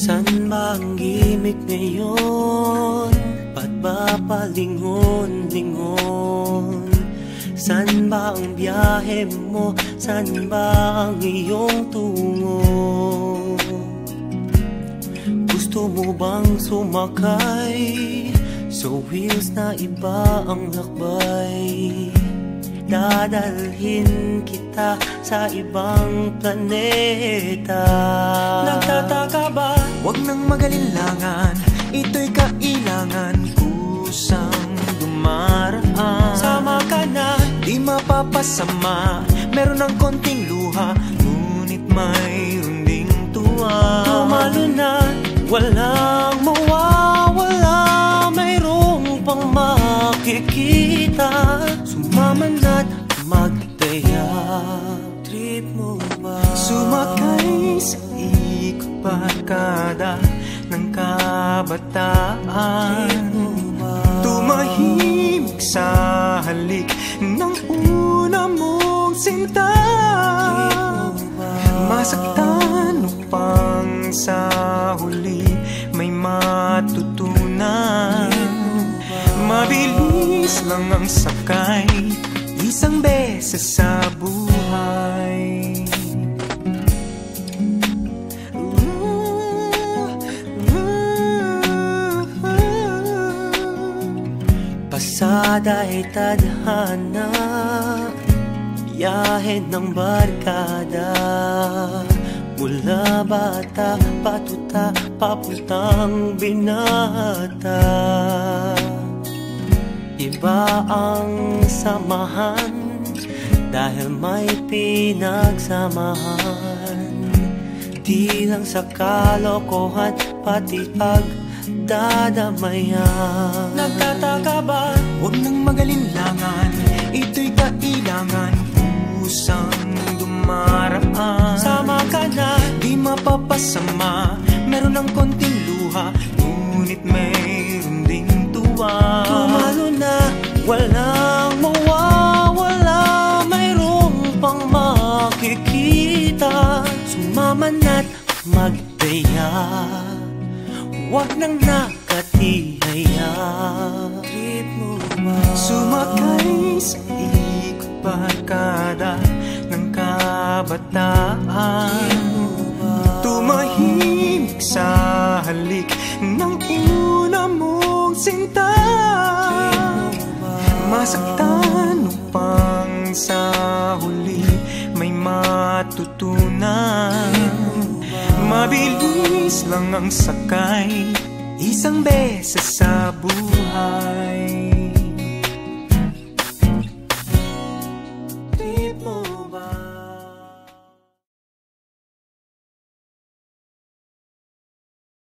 San ba ang gimik ngayon? Ba't ba palingon-lingon? San ba ang biyahe mo? San ba ang iyong tungo? Gusto mo bang sumakay sa wheels na iba ang lakbay? Dadalhin kita sa ibang planeta. Nagtataka ba? Huwag nang magalinlangan, ito'y kailangan kusang dumaraan. Sama ka na, di mapapasama. Meron ng konting luha, ngunit mayroon ding tuwa. tumalo na, walang mawawala. Mayroong pang makikita. Sumama na't magtaya. Trip mo ba? Sumakay sa ikot barkada ng kabataan. Tumahimik sa halik ng una mong sinta. Masaktan upang sa huli may matutunan. Mabilis lang ang sakay, isang beses sa buhay. Pasada ay tadhana, biyahe ng barkada. Mula bata, patuta, papuntang binata. Iba ang samahan dahil may pinagsamahan. Di lang sa kalokohan, pati pagdadamayan. Nagtataka ba? Huwag nang magalinlangan, ito'y kailangan kusang dumaraan. Sama ka na, di mapapasama. Meron ng konting luha, ngunit mayroon ding tuwa. tumalo na, walang mawawala. Mayroong pang makikita. Sumama na't magtaya. Huwag nang nakatihaya. Trip mo ba? Sumakay sa ikot barkada ng kabataan. Tumahimik sa halik ng una mong sinta. Masaktan upang sa huli may matutunan. Mabilis lang ang sakay, isang beses sa buhay.